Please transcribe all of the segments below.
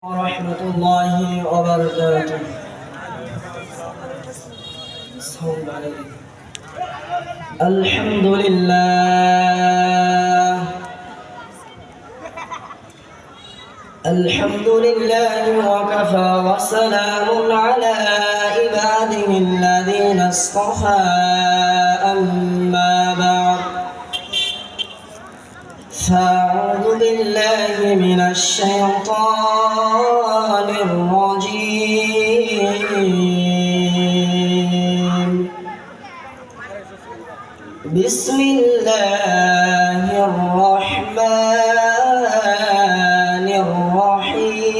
ورحمة الله وبركاته. الحمد لله وكفى وسلام على عباده الذين اصطفى. أما بعد، فأعوذ بالله من الشيطان الرجيم. بسم الله الرحمن الرحيم.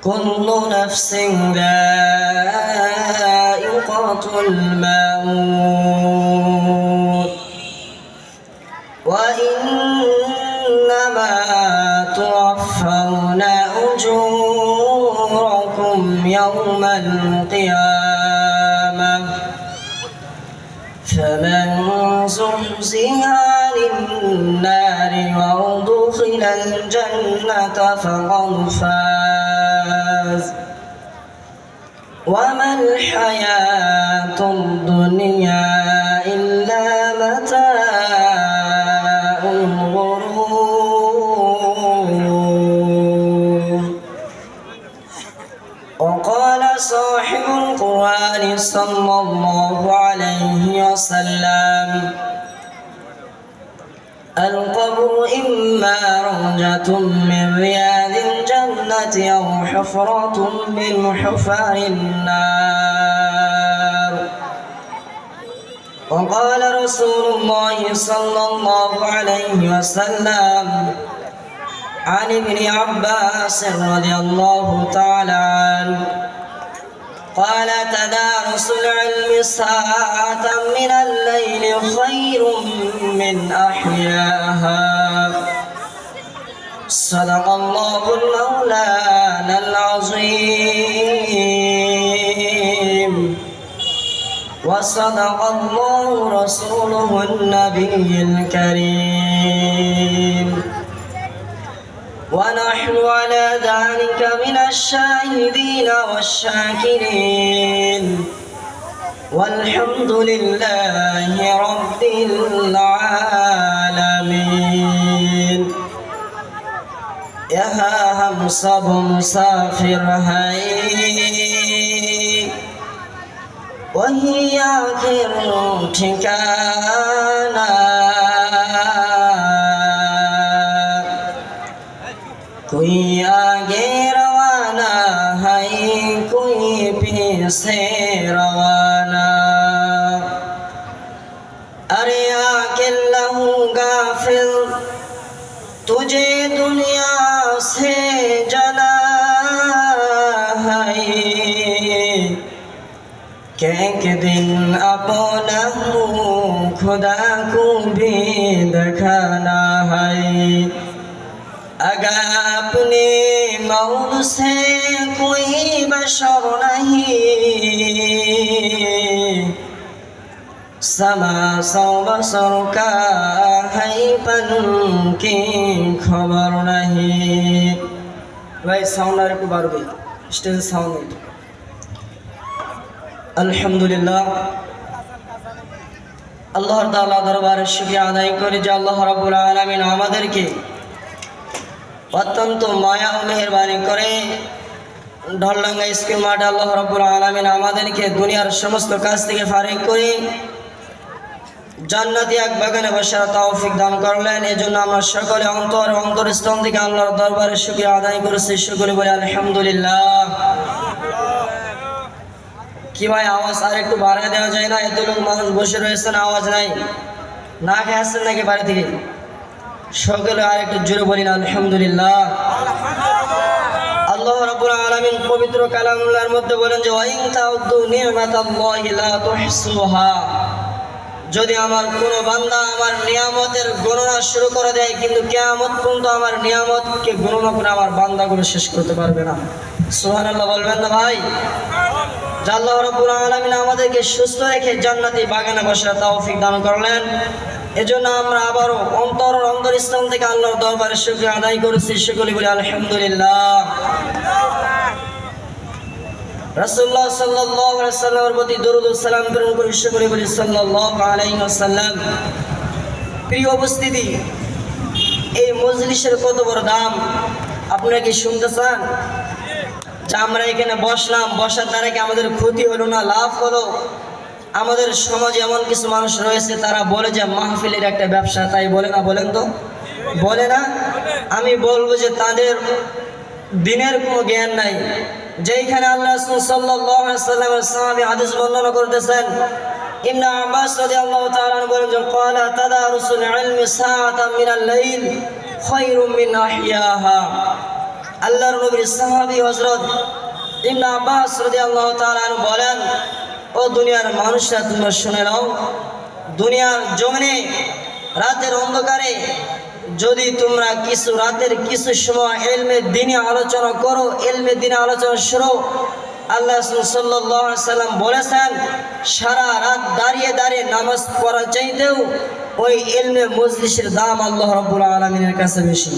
كل نفس ذائقة الموت، وإنما توفون أجوركم يوم القيامة، فمن زحزح عن النار وأدخل الجنة فقد فاز، وما الحياة الدنيا إلا متاع الغرور. وقال صاحب القرآن صلى الله عليه وسلم: القبر إما روضة من رياض الجنة أو حفرة من حفر النار. وقال رسول الله صلى الله عليه وسلم عن ابن عباس رضي الله تعالى عنه قال: تدارس العلم ساعة من الليل خير من أحياها. صدق الله المولانا العظيم، وصدق الله رسوله النبي الكريم، ونحن على ذلك من الشاهدين والشاكرين، والحمد لله رب العالمين. यहाँ हम सब मुसाफिर हैं, वही आखिर ठिकाना। कोई आगे रवाना है, कोई पीछे रवाना। अरे आके लहू गाफिल, तुझे दुनिया से जना है, एक दिन अपना खुदा को भी दिखाना है। अगर अपने मौत से कोई बशर नहीं, समा सौ बसर का है पन की खबर नहीं। भाई साउंड को बार भाई स्टेज साउंड। अल्हम्दुलिल्लाह, আল্লাহর তাআলা দরবারে শুকরিয়া আদায় করি যে আল্লাহ রাব্বুল আলামিন আমাদেরকে অত্যন্ত মায়া ও মেহেরবানি করে ঢলডাঙ্গা স্কুল মাঠে আল্লাহ রাব্বুল আলামিন আমাদেরকে দুনিয়ার সমস্ত কাজ থেকে ফারিগ করে জান্নাতি এক বাগানে বসার তৌফিক দান করলেন। এজন্য আমরা সকলে অন্তরস্থল থেকে আল্লাহর দরবারে শুকরিয়া আদায় করেছি। সকলে বলি আলহামদুলিল্লাহ। কি ভাই, আওয়াজ আর একটু বাড়ায় দেওয়া যায় না? এত লোক মানুষ বসে রয়েছেন, আওয়াজ নাই, না খেয়ে আসছেন নাকি বাড়ি থেকে? সকলে আর একটু জোরে বলি না আলহামদুলিল্লাহ। আল্লাহ রাব্বুল আলামিন পবিত্র কালামুল্লাহর মধ্যে বলেন যে ওয়াইন তাউদ্দু নি'মাতাল্লাহি লা তুহসুহা। যদি আমার কোনো বান্দা আমার নিয়ামতের গণনা শুরু করে দেয়, কিন্তু কিয়ামত পর্যন্ত আমার নিয়ামতকে গণনা করে আমার বান্দাগুলো শেষ করতে পারবে না। সুবহানাল্লাহ বলবেন না ভাই? যে আল্লাহ রাব্বুল আলামিন আমাদেরকে সুস্থ রেখে জান্নাতি বাগানে বসার তৌফিক দান করলেন। এজন্য আমরা আবারও অন্তরস্থল থেকে আল্লাহর দরবারে শুকরিয়া আদায় করেছি। সকলে বলি আলহামদুলিল্লাহ। রাসূলুল্লাহ সাল্লাল্লাহু আলাইহি ওয়াসাল্লামের প্রতি দরুদ ও সালাম প্রেরণ করি। সকলে বলি সাল্লাল্লাহু আলাইহি ওয়াসাল্লাম। প্রিয় উপস্থিতি, এই মজলিসের কত বড় দাম আপনারা কি শুনতে চান? যে আমরা এখানে বসলাম, বসার দ্বারা কি আমাদের ক্ষতি হলো না লাভ হলো? আমাদের সমাজে এমন কিছু মানুষ রয়েছে তারা বলে যে মাহফিলের একটা ব্যবসা, তাই বলে না? বলেন তো, বলে না? আমি বলবো যে তাদের দিনের কোনো জ্ঞান নাই। যেইখানে আল্লাহ রাসূল সাল্লাল্লাহু আলাইহি ওয়াসাল্লামের সাহাবী হাদিস বর্ণনা করতেছেন, ইবনে আব্বাস রাদিয়াল্লাহু তাআলা বলেন যে ক্বালা তাদারুসুল ইলমি সাআতাম মিনাল লাইল খায়রুম মিন আহিয়াহা। আল্লাহর নবীর সাহাবী হযরত ইবনে আব্বাস রাদিয়াল্লাহু তাআলা বলেন, ও দুনিয়ার মানুষরা তোমরা শুনে নাও, দুনিয়ার জমিনে রাতের অন্ধকারে যদি তোমরা রাতের কিছু সময় ইলমে দ্বীনি আলোচনা করো, ইলমে দ্বীনি আলোচনা শুরু, আল্লাহ রাসূল সাল্লাল্লাহু আলাইহি ওয়াসাল্লাম বলেছেন সারা রাত দাঁড়িয়ে দাঁড়িয়ে নামাজ পড়া চাইতেও ওই ইলমে মজলিসের দাম আল্লাহ রাব্বুল আলামিনের কাছে বেশি।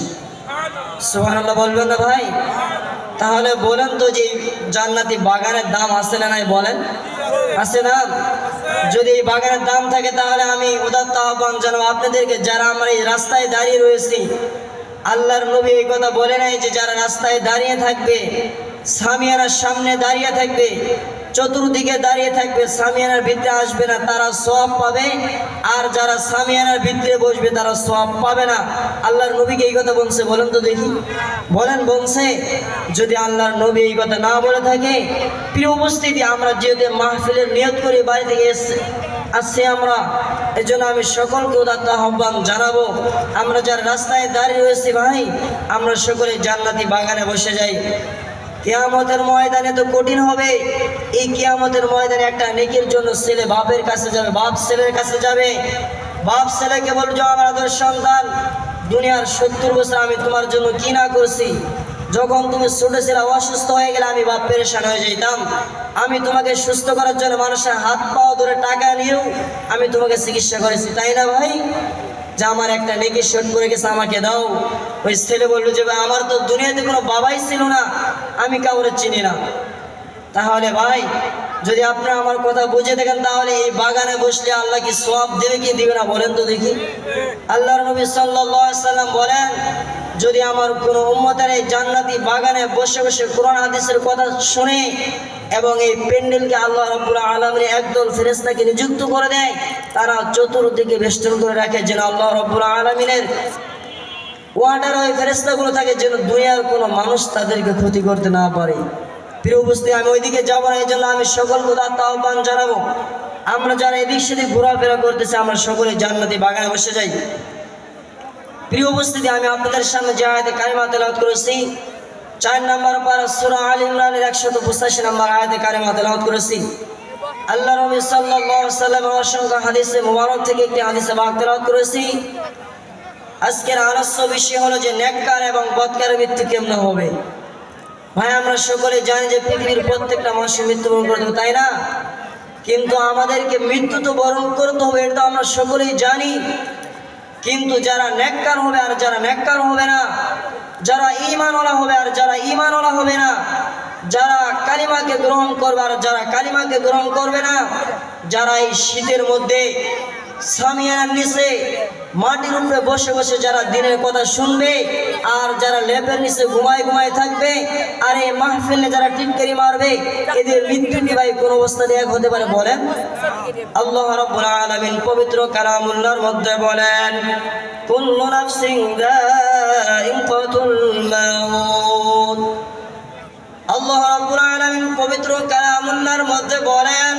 সুবহানাল্লাহ বলবেন না ভাই? তাহলে বলেন তো যে জান্নাতি বাগানের দাম আছে না নাই? বলেন, আছে না? যদি এই বাগানের দাম থাকে তাহলে আমি উদাত্ত আহ্বান জানাবো আপনাদেরকে, যারা আমরা এই রাস্তায় দাঁড়িয়ে রয়েছি, আল্লাহর নবী এই কথা বলে নাই যে যারা রাস্তায় দাঁড়িয়ে থাকবে, সামিয়ানার সামনে দাঁড়িয়ে থাকবে, চতুর্দিকে দাঁড়িয়ে থাকবে, সামিয়ানার ভিতরে আসবে না, তারা সওয়াব পাবে, আর যারা সামিয়ানার ভিতরে বসবে তারা সওয়াব পাবে না। আল্লাহর নবীকে এই কথা বলছে? বলেন তো দেখি, বলেন বলছে? যদি আল্লাহর নবী এই কথা না বলে থাকে, প্রিয় উপস্থিতি, আমরা যেহেতু মাহফিলের নিয়ত করে বাড়ি থেকে আসছি আমরা, এই জন্য আমি সকলকে উদাত্ত আহ্বান জানাবো, আমরা যারা রাস্তায় দাঁড়িয়ে রয়েছি ভাই, আমরা সকলে জান্নাতি বাগানে বসে যাই। কিয়ামতের ময়দানে তো কঠিন হবে। এই কিয়ামতের ময়দানে একটা নেকির জন্য ছেলে বাপের কাছে যাবে, বাপ ছেলের কাছে যাবে, বাপ ছেলেকে বলবে আমার আদর সন্তান, দুনিয়ার 70 বছর আমি তোমার জন্য কি না করছি। যখন তুমি ছোট ছেলে অসুস্থ হয়ে গেলে আমি বাপ পেরেশান হয়ে যেতাম, আমি তোমাকে সুস্থ করার জন্য মানুষের হাত পাও ধরে টাকা নিয়েও আমি তোমাকে চিকিৎসা করেছি, তাই না ভাই? যে আমার একটা নেকি শোধ করে গেছে, আমাকে দাও। ওই ছেলে বললো যে ভাই আমার তো দুনিয়াতে কোনো বাবাই ছিল না, আমি কাউরে চিনি না। তাহলে ভাই যদি আপনারা আমার কথা বুঝে দেখেন, তাহলে এই বাগানে বসলে আল্লাহ কি সওয়াব দেবে কি দিবে না? বলেন তো দেখি। আল্লাহর নবী সাল্লাল্লাহু আলাইহি ওয়াসাল্লাম বলেন, যদি আমার কোনো উম্মতের এই জান্নাতি বাগানে বসে বসে কোরআন হাদিসের কথা শুনে এবং এই প্যান্ডেলকে আল্লাহ রাব্বুল আলামিন একদল ফেরেশতাকে নিযুক্ত করে দেয়, তারা চতুর্দিকে বেষ্টন করে রাখে, যেন আল্লাহ রাব্বুল আলামিনের ওয়ার্ডার ওই ফেরেশতাগুলো থাকে, যেন দুনিয়ার কোনো মানুষ তাদেরকে ক্ষতি করতে না পারে। প্রিয় উপস্থিতি, আমি ওইদিকে যাবো না, এই জন্য আমি সকলকে উদাত্ত আহ্বান জানাবো, আমরা যারা এদিক সেদিক ঘোরাফেরা করতেছি আমরা সকলে জান্নাতি বাগানে বসে যাই। প্রিয় উপস্থিতি, আমি আপনাদের সামনে যে আয়াতে কারিমা তেলাওয়াত করেছি, 4 নম্বর পারা সূরা আল ইমরানের 185 নম্বর আয়াতে কারিমা তেলাওয়াত করেছি। আল্লাহ নবী সাল্লাল্লাহু আলাইহি ওয়াসাল্লামের অসংখ্য হাদিসে মুবারক থেকে একটি হাদিসে বাগ তেলাওয়াত করেছি। আজকের আলোচ্য বিষয় হলো যে নেককার এবং বদকারের মৃত্যু কেমন হবে। ভাই আমরা সকলে জানি যে পৃথিবীর প্রত্যেকটা মানুষের মৃত্যুবরণ করতে হবে, তাই না? কিন্তু আমাদেরকে মৃত্যু তো বরণ করতে হবে, এটা আমরা সকলেই জানি। কিন্তু যারা নেককার হবে আর যারা নেককার হবে না, যারা ঈমানওয়ালা হবে আর যারা ঈমানওয়ালা হবে না, যারা কালিমাকে গ্রহণ করবে আর যারা কালিমাকে গ্রহণ করবে না, যারা এই শীতের মধ্যে সামিয়ানার নিচে মাটির উপরে বসে বসে যারা দিনের কথা শুনবে আর যারা লেপের নিচে ঘুমায় ঘুমায় থাকবে আর এই মাহফিলে যারা টিটকারি মারবে, এদের মৃত্যুটি ভাই কোন অবস্থাতে এক হতে পারে? বলেন। আল্লাহ রাব্বুল আলামিন পবিত্র কালামুল্লাহর মধ্যে বলেন, কুল্লু নাফসিন যায়িকাতুল মাউত। আল্লাহ রাব্বুল আলামিন পবিত্র কালামুল্লাহর মধ্যে বলেন,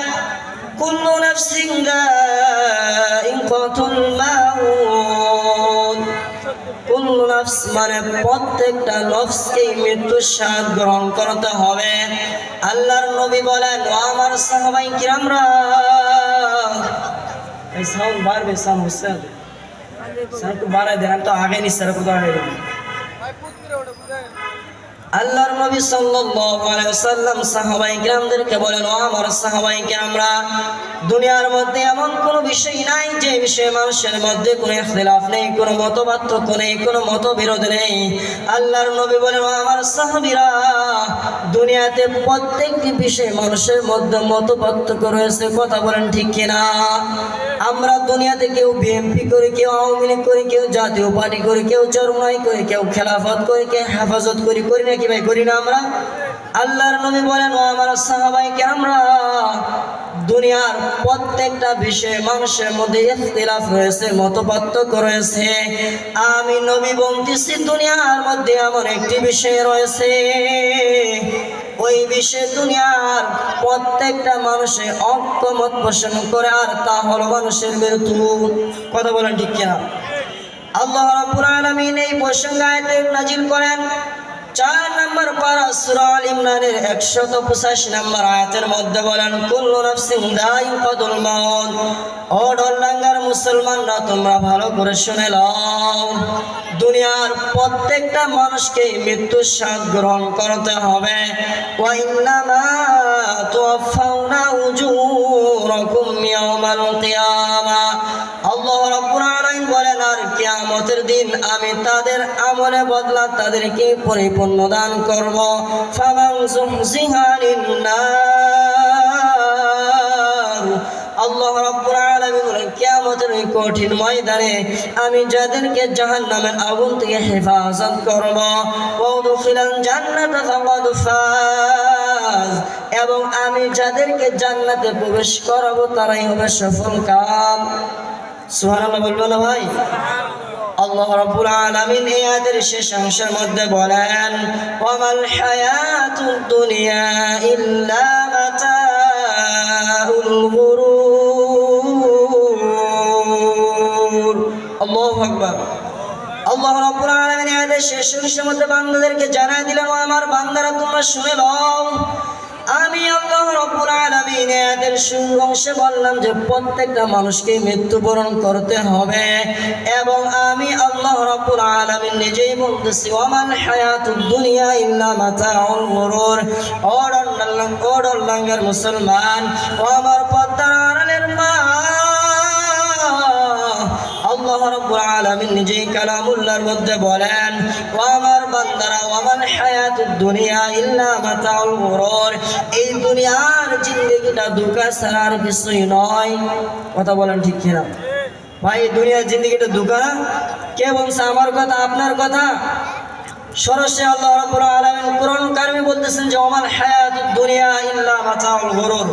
কুল্লু নাফসিন যায়িকাতুল মাউত। কুল্লু নাফস মানে প্রত্যেকটা নফসকে মৃত্যুর স্বাদ গ্রহণ করতে হবে। আল্লাহর নবী বলেন, ও আমার সাহাবায়ে কিরামরা, এই সাউন্ড বাড়বে, সাউন্ড হচ্ছে সাউন্ড বাড়ায় দেন, আমি তো আগে নিচ্ছি, কোথাও আগে দেন। আল্লাহর নবী সাল্লাল্লাহু আলাইহি ওয়াসাল্লাম সাহাবায়ে কিরামদেরকে বলেন, ও আমার সাহাবায়ে কিরামরা, দুনিয়ার মধ্যে এমন কোনো বিষয় নাই যে বিষয়ে মানুষের মধ্যে কোনো ইখতিলাফ নেই, কোনো মতপার্থক্য নেই, কোনো মতবিরোধ নেই। আল্লাহর নবী বলেন, ও আমার সাহাবীরা, দুনিয়াতে প্রত্যেকটি বিষয়ে মানুষের মধ্যে মতপার্থক্য রয়েছে। কথা বলেন ঠিক কিনা? আমরা দুনিয়াতে কেউ বিএনপি করি, কেউ আওয়ামী লীগ করি, কেউ জাতীয় পার্টি করি, কেউ চরমনাই করি, কেউ খেলাফত করি, কেউ হেফাজত করি নাকি ভাই? করি না আমরা? আল্লাহর নবী বলেন, ও আমার সাহাবায়ে কিরামরা, দুনিয়ার প্রত্যেকটা বিষয়ে মানুষের মধ্যে ইখতিলাফ রয়েছে, মতপার্থক্য রয়েছে। আমি নবী বলতেছি, দুনিয়ার মধ্যে এমন একটি বিষয় রয়েছে, ওই বিষয়ে দুনিয়ার প্রত্যেকটা মানুষে ঐক্যমত পোষণ করে, আর তা হলো মানুষের মৃত্যু। কথা বলেন ঠিক কিনা? আল্লাহ রাব্বুল আলামিন এই প্রসঙ্গে আয়াত নাজিল করেন 4 নম্বর পারা সূরা আল ইমরানের 185 নম্বর আয়াতের মধ্যে বলেন, কুল্লু নাফসিন যায়িকাতুল মাউত। ও ডল্লাঙ্গার মুসলমানরা, তোমরা ভালো করে শুনে নাও, দুনিয়ার প্রত্যেকটা মানুষকে মৃত্যুর স্বাদ গ্রহণ করতে হবে। ওয়া ইন্নামা তুওয়াফাউনা উজুরাকুম ইয়াওমাল কিয়ামা। আল্লাহ রাব্বুল আলামিন বলেন, আর কিয়ামতের দিন আমি তাদের আমলে বদলা তাদেরকে পরিপূর্ণ দান করব। ফামান যুহজিহা লিন-নার। আল্লাহ রাব্বুল আলামিন বলেন, কিয়ামতের ওই কঠিন ময়দানে আমি যাদেরকে জাহান্নামের আগুন থেকে হেফাজত করব। ওয়া উদখিলাল জান্নাতা ফাকাদ ফাজ। এবং আমি যাদেরকে জান্নাতে প্রবেশ করাবো তারাই হবে সফল কাম। সুবহানাল্লাহ বলবো না ভাই? আল্লাহ রাব্বুল আলামিন এই আয়াতের শেষ অংশের মধ্যে বলেন, ওয়ামাল হায়াতুদ দুনিয়া ইল্লা মাতাউল গুরুর। আল্লাহু আকবার। আল্লাহ রাব্বুল আলামিন এই আয়াতের শেষ অংশের মধ্যে বান্দাদেরকে জানায় দিলেন, ও আমার বান্দারা, তোমরা শুনে নাও, আমি আল্লাহ রাব্বুল আলামিন এর শুরুর অংশে বললাম যে প্রত্যেকটা মানুষকে মৃত্যুবরণ করতে হবে, এবং আমি আল্লাহ রাব্বুল আলামিন নিজেই বলতেছি, ওয়ামাল হায়াতুদ দুনিয়া ইল্লা মাতাউল গুরুর। ও ডল্লাঙ্গার মুসলমান, ও আমার পর্দার আড়ালের মা, আল্লাহ রাব্বুল আলামিন নিজেই কালামুল্লাহর মধ্যে বলেন, ও আমার বান্দারা, ওয়ামাল হায়াতুদ দুনিয়া ইল্লা মাতাউল গুরুর। এই দুনিয়ার জিন্দেগিটা ধোঁকা ছাড়া আর কিছুই নয়। কথা বলেন ঠিক কিনা ভাই? দুনিয়ার জিন্দেগিটা ধোঁকা না? কে বলছে? আমার কথা, আপনার কথা? সরাসরি আল্লাহ রাব্বুল আলামিন কুরআন কারিমে বলতেছেন যে ওয়ামাল হায়াতুদ দুনিয়া ইল্লা মাতাউল গুরুর।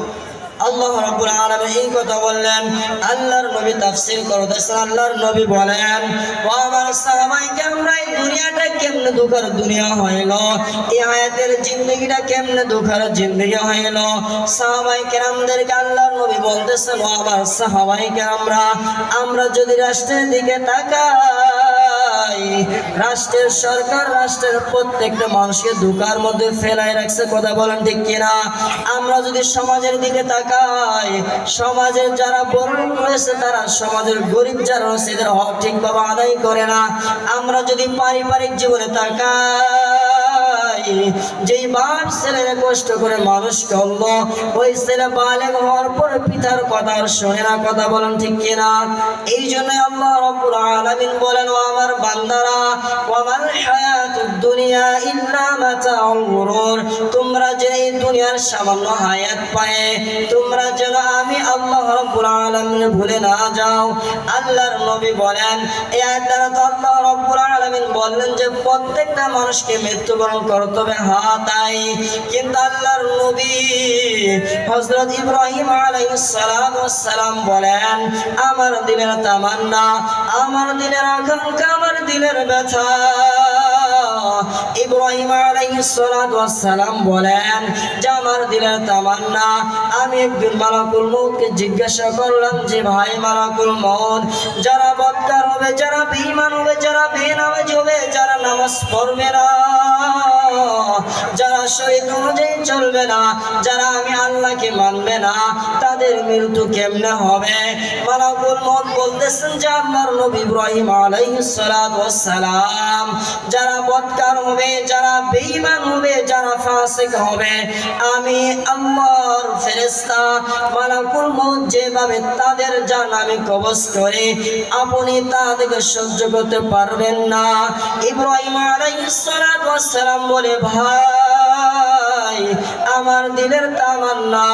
আল্লাহ রাব্বুল আলামিন এই কথা বললেন। আল্লাহর নবী তাফসীর করতেছেন, আল্লাহর নবী বলেন, ও আমার সাহাবায়ে কেরামরা, এই দুনিয়াটা কেমনে ধোঁকার দুনিয়া হইল? এই হায়াতের জিন্দেগিটা কেমনে ধোঁকার জিন্দেগি হইল? সাহাবায়ে কেরামদেরকে আল্লাহর নবী বলতেছেন, ও আমার সাহাবায়ে কেরামরা, আমরা যদি রাষ্ট্রের দিকে তাকাই, রাষ্ট্রের সরকার রাষ্ট্রের প্রত্যেকটা মানুষকে ধোঁকার মধ্যে ফেলাই রাখছে। কথা বলেন ঠিক কিনা? আমরা যদি সমাজের দিকে তাকাই, সমাজের যারা বড় রয়েছে তারা সমাজের গরিব যারা রয়েছে এদের হক ঠিকভাবে আদায় করে না। আমরা যদি পারিবারিক জীবনে তাকাই, যেই বাপ ছেলেরা কষ্ট করে মানুষ করলো, ওই ছেলে বালেগ হওয়ার পর পিতার কথা আর শোনে না। কথা বলেন ঠিক কিনা? এই জন্য আল্লাহ রাব্বুল আলামিন বলেন, ও আমার বান্দারা, ওয়ামাল হায়াতুদ দুনিয়া ইল্লা মাতাউল গুরুর। তোমরা যে এই দুনিয়ার সামান্য হায়াত পায়ে তোমরা যেন আমি আল্লাহ রাব্বুল আলামিন ভুলে না যাও। আল্লাহর নবী বলেন, এই আয়াত দ্বারা তো আল্লাহ রাব্বুল আলামিন বললেন যে প্রত্যেকটা মানুষকে মৃত্যুবরণ করতে হবে। হ্যাঁ তাই, কিন্তু আল্লাহর নবী হযরত ইব্রাহিম আলাইহিস সালাম বলেন, আমার দিলের তামান্না, আমার দিলের আকাঙ্ক্ষা, আমার দিলের ব্যথা। ইব্রাহিম আলাইহিস সালাম বলেন যে আমার দিলের তামান্না, আমি একদিন মালাকুল মউতকে জিজ্ঞাসা করলাম যে ভাই মালাকুল মউত, যারা বদকার হবে, যারা বেঈমান হবে, যারা বেনামাজি হবে, যারা নামাজ পড়বে না, যারা শরীয়ত অনুযায়ী চলবে না, যারা আমি আল্লাহকে মানবে না, তাদের মৃত্যু কেমনে হবে? মালাকুল মউত বলতেছেন যে আল্লাহর নবী ইব্রাহিম আলাইহিস সালাতু ওয়াস সালাম যারা বদকার হবে, যারা বেঈমান হবে, যারা ফাসিক হবে, আমি আল্লাহর ফেরেশতা মালাকুল মউত যেভাবে তাদের জান আমি কবজ করে, আপনি তাদেরকে সহ্য করতে পারবেন না। ইব্রাহিম আলাইহিস সালাতু ওয়াস সালাম বলে, ভাই আমার দিলের তামান্না,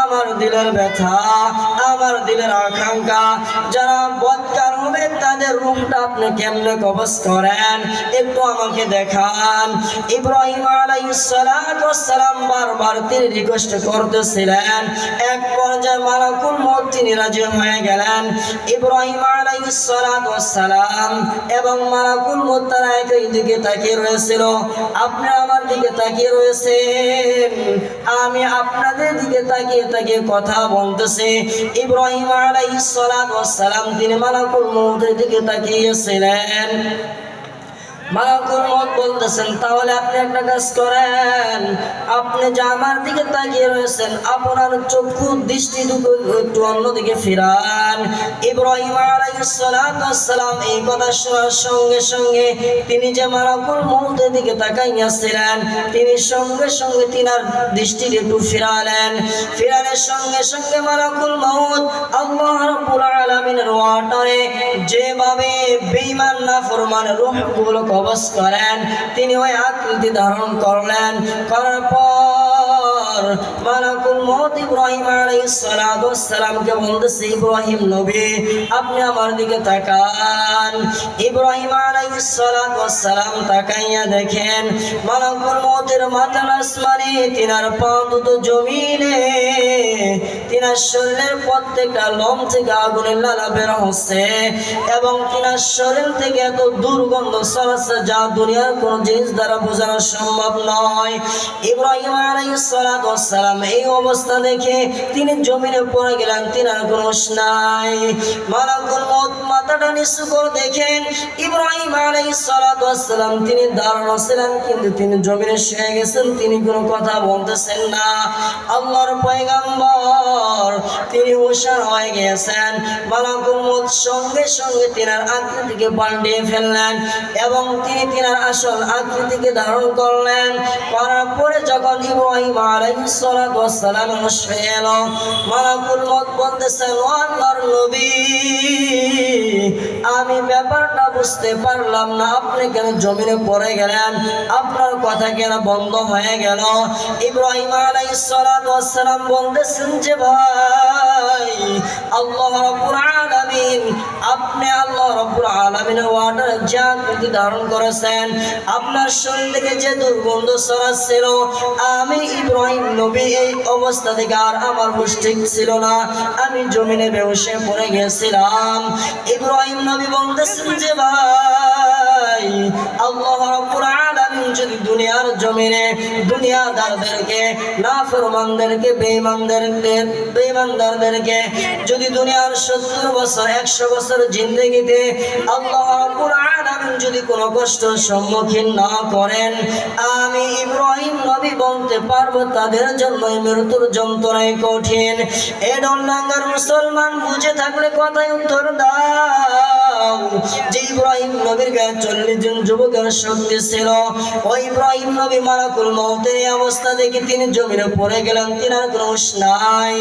আমার দিলের ব্যথা, আমার দিলের আকাঙ্ক্ষা, যারা বদকার হবে তাদের রূহটা আপনি কেমনে কবজ করেন একটু আমাকে দেখান। ইব্রাহিম আলাইহিস সালাতু ওয়াস সালাম বারবার তিনি রিকোয়েস্ট করতেছিলেন। এক পর্যায়ে মালাকুল মউত তিনি রাজি হয়ে গেলেন। ইব্রাহিম আলাইহিস সালাতু ওয়াস সালাম এবং মালাকুল মউত তারা একই দিকে তাকিয়ে রয়েছিল। আপনি আমার দিকে তাকিয়ে রয়েছেন, আমি আপনাদের দিকে তাকিয়ে তাকিয়ে কথা বলতেছি। ইব্রাহিম আলাইহিস সালাতু ওয়াস সালাম তিনি মালাকুল মউতের দিকে তাকিয়েছিলেন। মালাকুল মউত বলতেছেন, তাহলে আপনি একটা কাজ করেন, আপনি যে আমার দিকে তাকিয়ে রয়েছেন আপনার চক্ষু দৃষ্টি দুটো একটু অন্যদিকে ফিরান। ইব্রাহিম আলাইহিস সালাতু ওয়াস সালাম এই কথা শোনার সঙ্গে সঙ্গে তিনি যে মালাকুল মউতের দিকে তাকাইয়াছিলেন, তিনি সঙ্গে সঙ্গে তিনার দৃষ্টি একটু ফিরালেন। ফিরানোর সঙ্গে সঙ্গে মালাকুল মউত আল্লাহ রাব্বুল আলামিনের ওয়াটারে যেভাবে বেঈমান নাফরমান রূহগুলো কবজ করেন, তিনি ওই আকৃতি ধারণ করলেন। করার পর মালাকুল মউত ইব্রাহিম আলাইহিস সালাতু ওয়াস সালামকে বলতেছে, ইব্রাহিম নবী আপনি আমার দিকে তাকান। ইব্রাহিম আলাইহিস সালাতু ওয়াস সালাম তাকাইয়া দেখেন মালাকুল মউতের মাথা আসমানে, তিনার পা দুটো জমিনে, তিনার শরীরের প্রত্যেকটা লোম থেকে আগুনের লালা বের হচ্ছে এবং তিনার শরীর থেকে এত দুর্গন্ধ ছড়াচ্ছে যা দুনিয়ার কোন জিনিস দ্বারা বোঝানো সম্ভব নয়। ইব্রাহিম আলাইহিস সালাতু ওয়াস সালাম এই অবস্থা দেখে তিনি জমিনে পড়ে গেলেন, তিনার কোনো হুঁশ নাই। মালাকুল মউত মাথাটা নিচু করে দেখেন ইব্রাহিম আলাইহিস সালাতু ওয়াস সালাম তিনি দাঁড়ানো ছিলেন কিন্তু তিনি জমিনে শুয়ে গেছেন, তিনি কোনো কথা বলতেছেন না। আল্লাহর পয়গম্বর তিনি হুঁশিয়ার হয়ে গেছেন। মালাকুল মউত সঙ্গে সঙ্গে তিনার আকৃতিকে পাল্টিয়ে ফেললেন এবং তিনি তিনার আসল আকৃতিকে ধারণ করলেন। করার পরে যখন ইব্রাহিম আলাইহিস সালাতু ওয়াস সালাম হুঁশ হয়ে এলো, মালাকুল মউত বলতেছেন, ও আল্লাহর নবী আমি ব্যাপারটা বুঝতে পারলাম না, আপনি কেন জমিনে পড়ে গেলেন, আপনার কথা কেন বন্ধ হয়ে গেল? ইব্রাহিম আলাইহিস সালাতু ওয়াস সালাম বলতেছেন যে ভাই আল্লাহ রাব্বুল আলামিন, আপনি আল্লাহ রাব্বুল আলামিনের ওয়াটার যা আকৃতি ধারণ করেছেন, আপনার শরীর থেকে যে দুর্গন্ধ ছড়াচ্ছিল, আমি ইব্রাহিম নবী এই অবস্থা থেকে আর আমার হুঁশ ঠিক ছিল না, আমি জমিনে বেহুশ হয়ে পড়ে গেছিলাম। ইব্রাহিম নবী বলতেছেন যে ভাই আল্লাহ রাব্বুল আলামিন যদি দুনিয়ার জমিনে দুনিয়াদারদেরকে, নাফরমানদেরকে, বেঈমানদারদেরকে যদি দুনিয়ার 70 বছর 100 বছর জিন্দেগিতে আল্লাহ রাব্বুল আলামিন যদি কোনো কষ্টের সম্মুখীন না করেন, আমি ইব্রাহিম নবী বলতে পারবো তাদের জন্য মৃত্যুর যন্ত্রণাই কঠিন। এ ডোনাঙ্গার মুসলমান বুঝে থাকলে কথায় উত্তর দাও যে ইব্রাহিম নবীর গায়ে 40 জন যুবকের শক্তি ছিল। ওই ইব্রাহিম নবী মালাকুল মউতের অবস্থা দেখে তিনি জমিনে পড়ে গেলেন, তিনার কোনো হুঁশ নাই।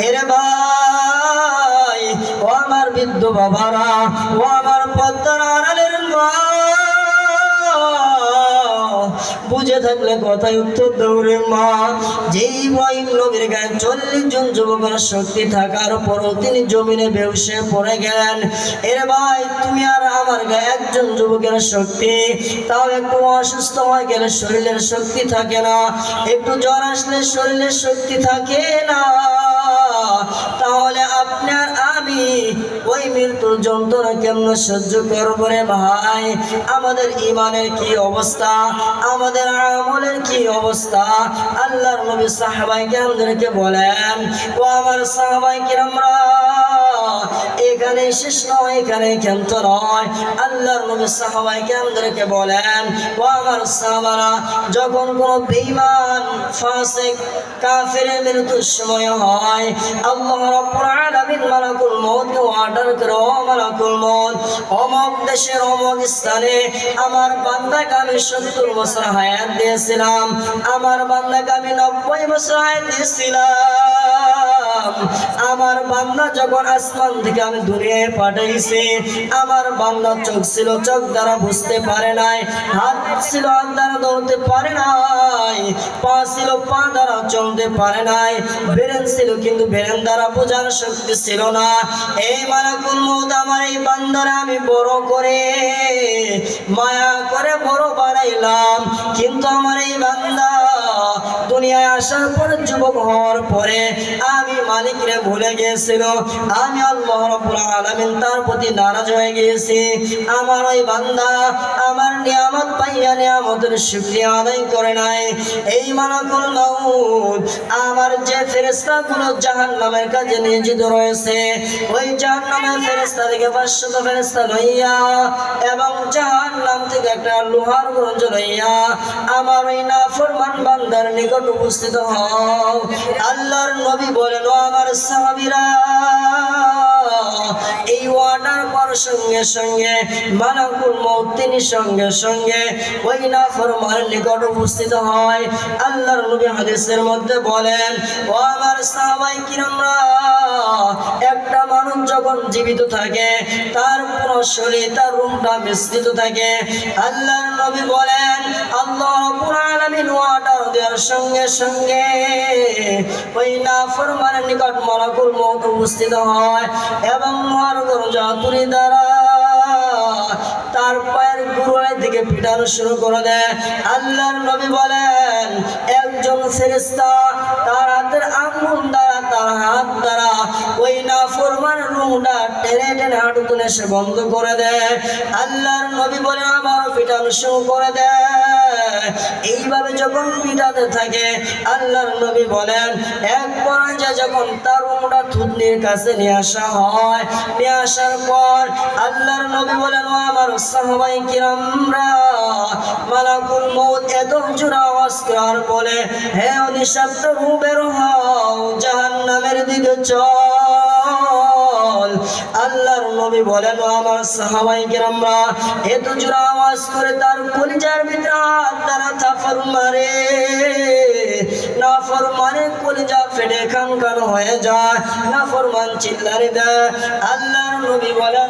এরে ভাই ও আমার বৃদ্ধ বাবারা, ও আমার পদ্মার আড়ালের মা, বুঝে থাকলে কথায় উত্তর দৌড়ে মা। যে ইব্রাহিম নবীর গায়ে 40 জন যুবকের শক্তি থাকার পরও তিনি জমিনে বেহুশ হয়ে পড়ে গেলেন। এর ভাই তুমি আর আমার গায়ে একজন যুবকের শক্তি, তাও একটু অসুস্থ হয়ে গেলে শরীরের শক্তি থাকে না, একটু জ্বর আসলে শরীরের শক্তি থাকে না, তাহলে আপনার আমি ওই মৃত্যুর যন্ত্রণা কেমন সহ্য করব রে ভাই? আমাদের ইমানের কি অবস্থা, আমাদের আমলের কি অবস্থা? আল্লাহর নবী সাহাবায়ে কেরামদেরকে বলেন, ও আমার সাহাবায়ে কেরামরা এখানে শেষ নয়, এখানে ক্ষান্ত নয়। আল্লাহর নবী সাহাবায়ে কেরামদেরকে বলেন, ও আমার সাহাবারা, যখন কোন বেঈমান ফাসিক কাফিরের মৃত্যুর সময় হয়, আল্লাহ রাব্বুল আলামিন মালাকুল মউতকে অর্ডার করে, ও মালাকুল মউত, অমুক দেশের অমুক স্থানে আমার বান্দাকে আমি 70 বছর হায়াত দিয়েছিলাম, আমার বান্দাকে আমি 90 বছর হায়াত দিয়েছিলাম। আমার বান্দা যখন আসমান থেকে আমি দুনিয়ায় পাঠাইছি, আমার বান্দা চোখ ছিল, চোখ দ্বারা বুঝতে পারে নাই, হাত ছিল, হাত দ্বারা ধরতে পারে নাই, পা ছিল, পা দ্বারা চলতে পারে নাই, ব্রেন ছিল, কিন্তু ব্রেন দ্বারা বোঝার শক্তি ছিল না। এই মালাকুল মউত আমার এই বান্দারে আমি বড় করে মায়া করে বড় বানাইলাম, কিন্তু আমার এই বান্দা দুনিয়ায় আসার পরে, যুবক হওয়ার পরে আমি মালিকরে ভুলে গিয়েছিল, আমি আল্লাহ রাব্বুল আলামিন তার প্রতি নারাজ হয়ে গিয়েছি। আমার ওই বান্দা আমার নিয়ামত পাইয়া নিয়ামতের শুকরিয়া আদায় করে নাই। এই মালাকুল মউত আমার যে ফেরেশতাগুলো জাহান্নামের কাজে নিয়োজিত রয়েছে, ওই জাহান্নামের ফেরেশতা থেকে 500 ফেরেশতা লইয়া এবং জাহান্নাম থেকে একটা লোহার গঞ্জ লইয়া আমার ওই নাফরমান বান্দার নিকট উপস্থিত হও। আল্লাহর নবী বলেন, ও আমার সাহাবীরা, এই ওয়াটার পর সঙ্গে সঙ্গে মালাকুল মউত তিনি সঙ্গে সঙ্গে ওই নাফরমানের নিকট উপস্থিত হয়। আল্লাহর নবী হাদিসের মধ্যে বলেন, ও আমার সাহাবায়ে কিরামরা, একটা মানুষ যখন জীবিত থাকে তার পুরো শরীর, তার রূহটা মিশ্রিত থাকে। আল্লাহর নবী বলেন, আল্লাহ রাব্বুল আলামিন ওয়াটার দেওয়ার সঙ্গে সঙ্গে ওই নাফরমানের নিকট মালাকুল মউত উপস্থিত হয় এবং লোহার দরজা তুলি দ্বারা তার পায়ের গোড়ার দিকে পিটানো শুরু করে দেয়। আল্লাহর নবী বলেন, একজন ফেরেশতা তার হাতের আঙ্গুল দ্বারা, তার হাত দ্বারা ওই নাফরমান রূহটা টেনে টেনে হাঁটু তুলে সে বন্ধ করে দেয়। আল্লাহর নবী বলেন, আবারও পিটানো শুরু করে দেয়। এইভাবে যখন পিটাতে থাকে, আল্লাহর নবী বলেন, এক পর্যায়ে যখন তার রূহটা থুতনির কাছে নিয়ে আসা হয়, নিয়ে আসার পর আল্লাহর নবী বলেন, ও আমার সাহাবায়ে কিরামরা, মালাকুল মউত এত জোরে আওয়াজ করার বলে, হে অনিঃশব্দ রূহ বের হও, জাহান্নামের দিকে চল। আল্লাহর নবী বলেন, ও আমার সাহাবায়ে কিরামরা, এত জোরে আওয়াজ করে তার কলিজার ভিতরে হাত দ্বারা থাপড় মারে, নাফরমানের কলিজা ফেটে খানখান হয়ে যায়, নাফরমান চিল্লানি দেয়। আল্লাহর নবী বলেন,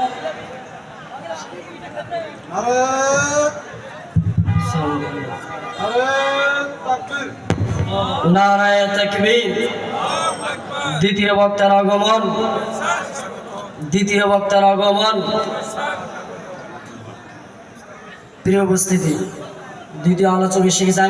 নারায়ে তাকবীর। দ্বিতীয় বক্তার আগমন, দ্বিতীয় বক্তার আগমন। প্রিয় উপস্থিতি, দ্বিতীয় আলোচক শিখেছে।